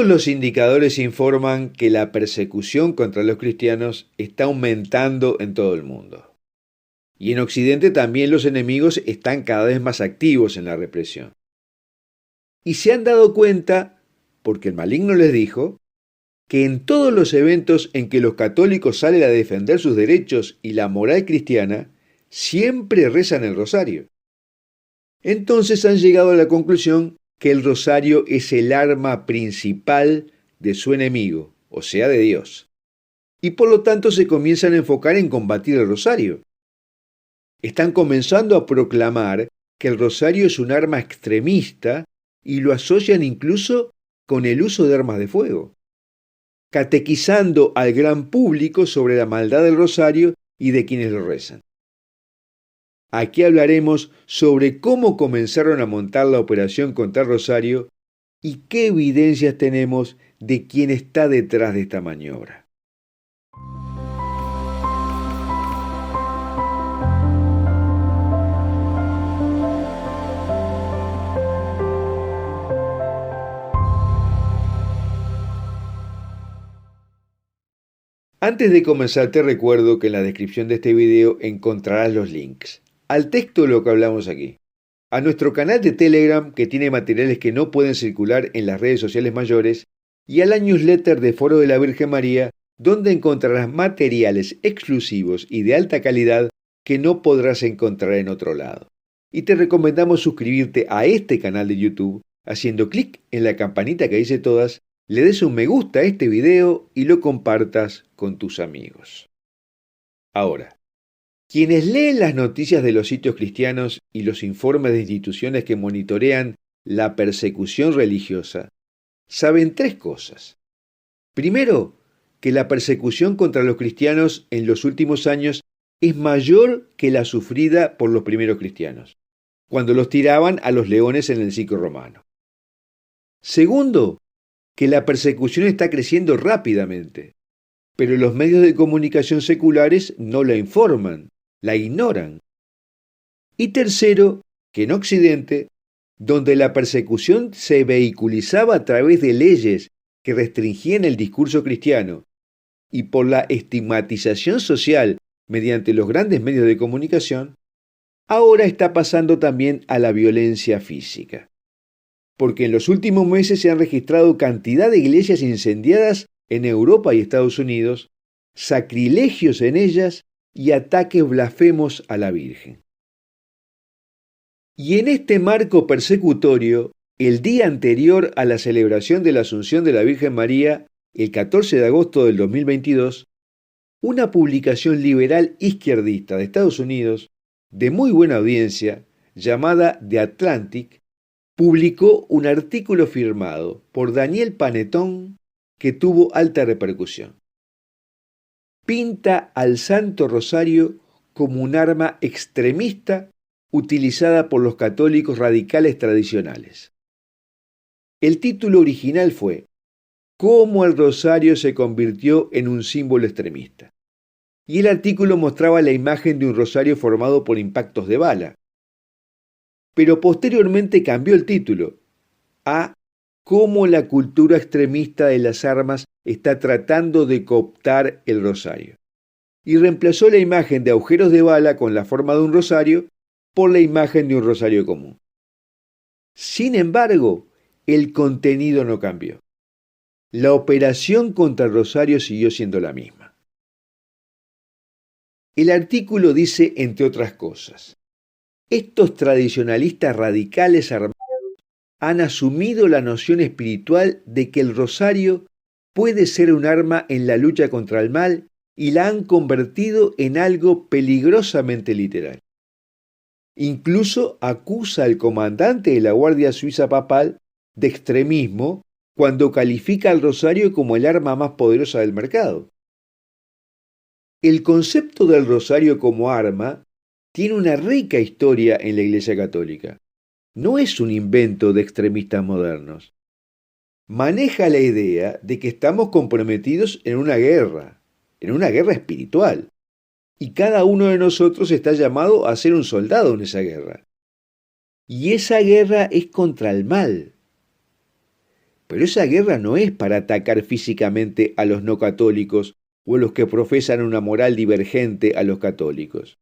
Todos los indicadores informan que la persecución contra los cristianos está aumentando en todo el mundo. Y en Occidente también los enemigos están cada vez más activos en la represión. Y se han dado cuenta, porque el maligno les dijo, que en todos los eventos en que los católicos salen a defender sus derechos y la moral cristiana, siempre rezan el rosario. Entonces han llegado a la conclusión que el rosario es el arma principal de su enemigo, o sea, de Dios. Y por lo tanto se comienzan a enfocar en combatir el rosario. Están comenzando a proclamar que el rosario es un arma extremista y lo asocian incluso con el uso de armas de fuego, catequizando al gran público sobre la maldad del rosario y de quienes lo rezan. Aquí hablaremos sobre cómo comenzaron a montar la operación contra el rosario y qué evidencias tenemos de quién está detrás de esta maniobra. Antes de comenzar te recuerdo que en la descripción de este video encontrarás los links al texto de lo que hablamos aquí, a nuestro canal de Telegram que tiene materiales que no pueden circular en las redes sociales mayores y a la newsletter de Foro de la Virgen María donde encontrarás materiales exclusivos y de alta calidad que no podrás encontrar en otro lado. Y te recomendamos suscribirte a este canal de YouTube haciendo clic en la campanita que dice todas, le des un me gusta a este video y lo compartas con tus amigos. Ahora, quienes leen las noticias de los sitios cristianos y los informes de instituciones que monitorean la persecución religiosa, saben tres cosas. Primero, que la persecución contra los cristianos en los últimos años es mayor que la sufrida por los primeros cristianos, cuando los tiraban a los leones en el circo romano. Segundo, que la persecución está creciendo rápidamente, pero los medios de comunicación seculares no la informan, la ignoran. Y tercero, que en Occidente, donde la persecución se vehiculizaba a través de leyes que restringían el discurso cristiano y por la estigmatización social mediante los grandes medios de comunicación, ahora está pasando también a la violencia física. Porque en los últimos meses se han registrado cantidad de iglesias incendiadas en Europa y Estados Unidos, sacrilegios en ellas y ataques blasfemos a la Virgen. Y en este marco persecutorio, el día anterior a la celebración de la Asunción de la Virgen María, el 14 de agosto del 2022, una publicación liberal izquierdista de Estados Unidos, de muy buena audiencia, llamada The Atlantic, publicó un artículo firmado por Daniel Panetón que tuvo alta repercusión. Pinta al Santo Rosario como un arma extremista utilizada por los católicos radicales tradicionales. El título original fue «Cómo el Rosario se convirtió en un símbolo extremista». Y el artículo mostraba la imagen de un rosario formado por impactos de bala. Pero posteriormente cambió el título a «Cómo la cultura extremista de las armas está tratando de cooptar el rosario». Y reemplazó la imagen de agujeros de bala con la forma de un rosario por la imagen de un rosario común. Sin embargo, el contenido no cambió. La operación contra el rosario siguió siendo la misma. El artículo dice, entre otras cosas, estos tradicionalistas radicales armados han asumido la noción espiritual de que el rosario puede ser un arma en la lucha contra el mal y la han convertido en algo peligrosamente literal. Incluso acusa al comandante de la Guardia Suiza Papal de extremismo cuando califica al rosario como el arma más poderosa del mercado. El concepto del rosario como arma tiene una rica historia en la Iglesia Católica. No es un invento de extremistas modernos. Maneja la idea de que estamos comprometidos en una guerra espiritual, y cada uno de nosotros está llamado a ser un soldado en esa guerra. Y esa guerra es contra el mal. Pero esa guerra no es para atacar físicamente a los no católicos o a los que profesan una moral divergente a los católicos.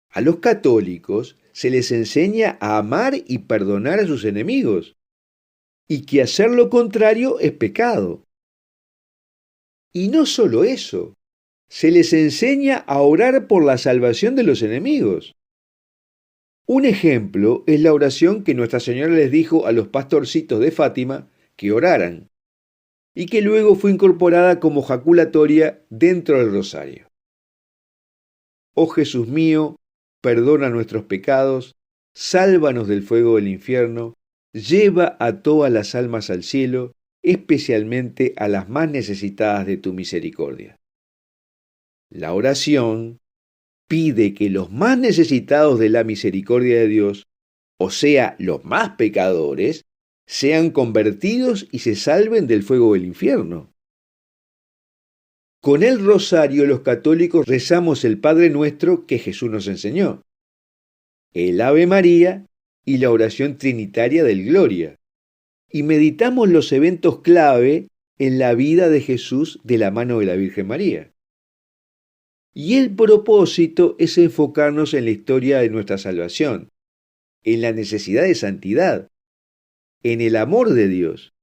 A los católicos se les enseña a amar y perdonar a sus enemigos, y que hacer lo contrario es pecado. Y no solo eso, se les enseña a orar por la salvación de los enemigos. Un ejemplo es la oración que Nuestra Señora les dijo a los pastorcitos de Fátima que oraran, y que luego fue incorporada como jaculatoria dentro del rosario. Oh Jesús mío, perdona nuestros pecados, sálvanos del fuego del infierno, lleva a todas las almas al cielo, especialmente a las más necesitadas de tu misericordia. La oración pide que los más necesitados de la misericordia de Dios, o sea, los más pecadores, sean convertidos y se salven del fuego del infierno. Con el rosario los católicos rezamos el Padre Nuestro que Jesús nos enseñó, el Ave María y la oración trinitaria del Gloria, y meditamos los eventos clave en la vida de Jesús de la mano de la Virgen María. Y el propósito es enfocarnos en la historia de nuestra salvación, en la necesidad de santidad, en el amor de Dios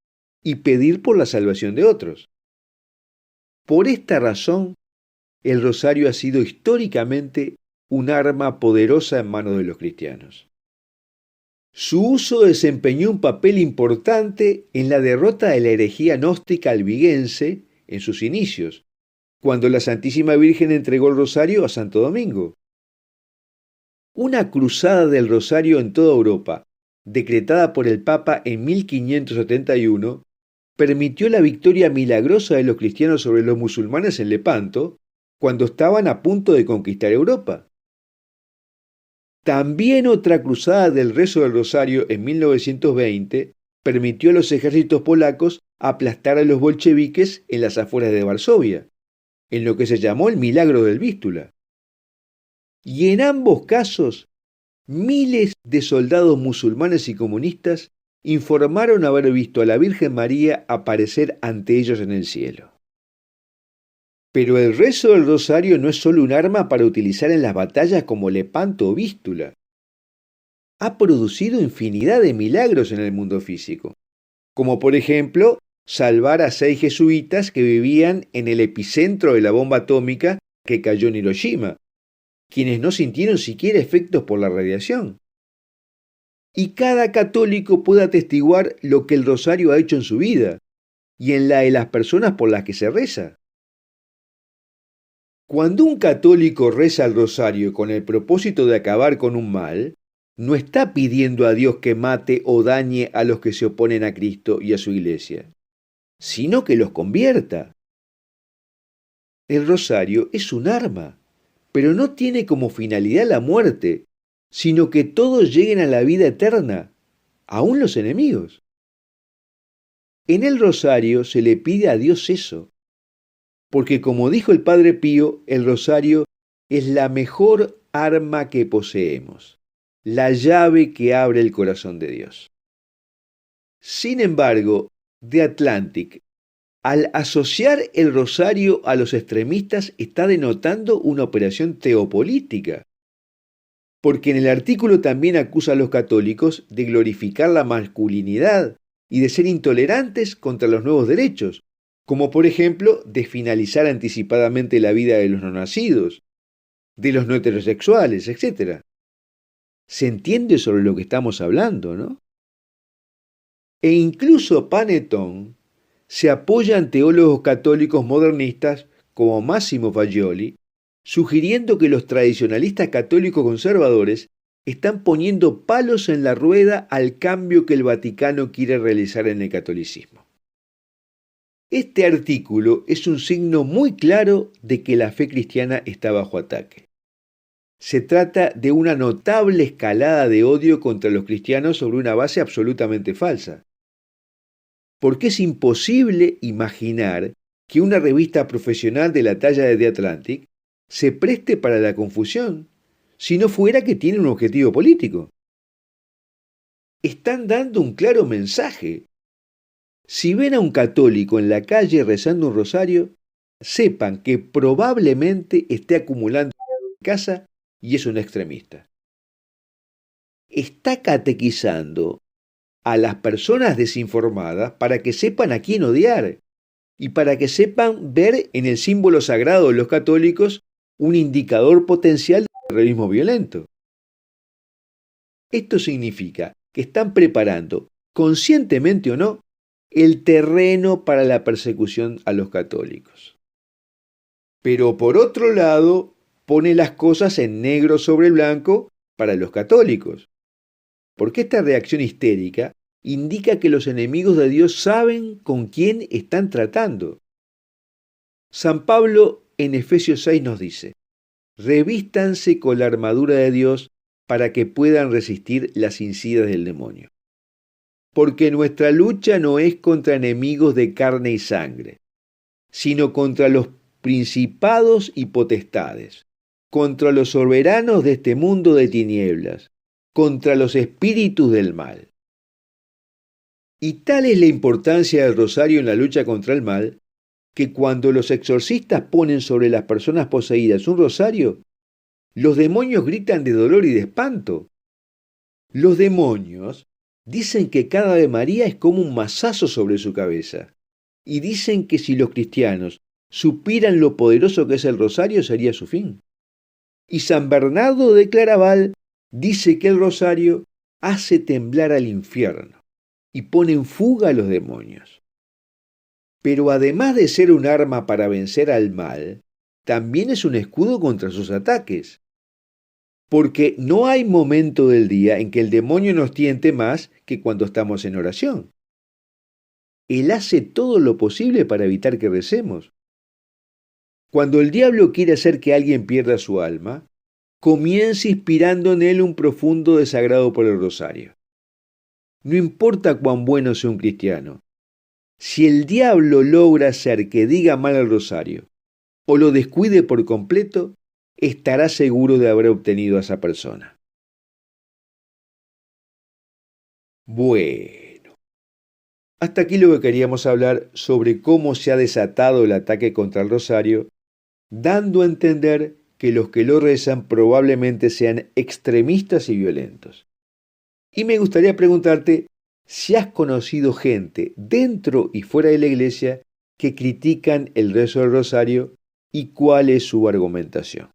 y pedir por la salvación de otros. Por esta razón, el rosario ha sido históricamente un arma poderosa en manos de los cristianos. Su uso desempeñó un papel importante en la derrota de la herejía gnóstica albigense en sus inicios, cuando la Santísima Virgen entregó el rosario a Santo Domingo. Una cruzada del rosario en toda Europa, decretada por el Papa en 1571, permitió la victoria milagrosa de los cristianos sobre los musulmanes en Lepanto, cuando estaban a punto de conquistar Europa. También otra cruzada del rezo del rosario en 1920 permitió a los ejércitos polacos aplastar a los bolcheviques en las afueras de Varsovia, en lo que se llamó el milagro del Vístula. Y en ambos casos, miles de soldados musulmanes y comunistas informaron haber visto a la Virgen María aparecer ante ellos en el cielo. Pero el rezo del rosario no es solo un arma para utilizar en las batallas como Lepanto o Vístula. Ha producido infinidad de milagros en el mundo físico, como por ejemplo salvar a 6 jesuitas que vivían en el epicentro de la bomba atómica que cayó en Hiroshima, quienes no sintieron siquiera efectos por la radiación. Y cada católico puede atestiguar lo que el rosario ha hecho en su vida y en la de las personas por las que se reza. Cuando un católico reza el rosario con el propósito de acabar con un mal, no está pidiendo a Dios que mate o dañe a los que se oponen a Cristo y a su iglesia, sino que los convierta. El rosario es un arma, pero no tiene como finalidad la muerte, sino que todos lleguen a la vida eterna, aun los enemigos. En el rosario se le pide a Dios eso, porque como dijo el Padre Pío, el rosario es la mejor arma que poseemos, la llave que abre el corazón de Dios. Sin embargo, The Atlantic, al asociar el rosario a los extremistas, está denotando una operación teopolítica, porque en el artículo también acusa a los católicos de glorificar la masculinidad y de ser intolerantes contra los nuevos derechos, como por ejemplo de finalizar anticipadamente la vida de los no nacidos, de los no heterosexuales, etc. ¿Se entiende sobre lo que estamos hablando, no? E incluso Panetón se apoya en teólogos católicos modernistas como Massimo Faggioli, sugiriendo que los tradicionalistas católicos conservadores están poniendo palos en la rueda al cambio que el Vaticano quiere realizar en el catolicismo. Este artículo es un signo muy claro de que la fe cristiana está bajo ataque. Se trata de una notable escalada de odio contra los cristianos sobre una base absolutamente falsa. Porque es imposible imaginar que una revista profesional de la talla de The Atlantic se preste para la confusión, si no fuera que tiene un objetivo político. Están dando un claro mensaje. Si ven a un católico en la calle rezando un rosario, sepan que probablemente esté acumulando en casa y es un extremista. Está catequizando a las personas desinformadas para que sepan a quién odiar y para que sepan ver en el símbolo sagrado de los católicos un indicador potencial de terrorismo violento. Esto significa que están preparando, conscientemente o no, el terreno para la persecución a los católicos. Pero por otro lado, pone las cosas en negro sobre blanco para los católicos. Porque esta reacción histérica indica que los enemigos de Dios saben con quién están tratando. San Pablo en Efesios 6 nos dice: revístanse con la armadura de Dios para que puedan resistir las insidias del demonio. Porque nuestra lucha no es contra enemigos de carne y sangre, sino contra los principados y potestades, contra los soberanos de este mundo de tinieblas, contra los espíritus del mal. Y tal es la importancia del rosario en la lucha contra el mal, que cuando los exorcistas ponen sobre las personas poseídas un rosario, los demonios gritan de dolor y de espanto. Los demonios dicen que cada Ave María es como un mazazo sobre su cabeza, y dicen que si los cristianos supieran lo poderoso que es el rosario, sería su fin. Y San Bernardo de Claraval dice que el rosario hace temblar al infierno y pone en fuga a los demonios. Pero además de ser un arma para vencer al mal, también es un escudo contra sus ataques. Porque no hay momento del día en que el demonio nos tiente más que cuando estamos en oración. Él hace todo lo posible para evitar que recemos. Cuando el diablo quiere hacer que alguien pierda su alma, comienza inspirando en él un profundo desagrado por el rosario. No importa cuán bueno sea un cristiano, si el diablo logra hacer que diga mal el rosario o lo descuide por completo, estará seguro de haber obtenido a esa persona. Bueno, hasta aquí lo que queríamos hablar sobre cómo se ha desatado el ataque contra el rosario, dando a entender que los que lo rezan probablemente sean extremistas y violentos. Y me gustaría preguntarte si has conocido gente dentro y fuera de la iglesia que critican el rezo del rosario y cuál es su argumentación.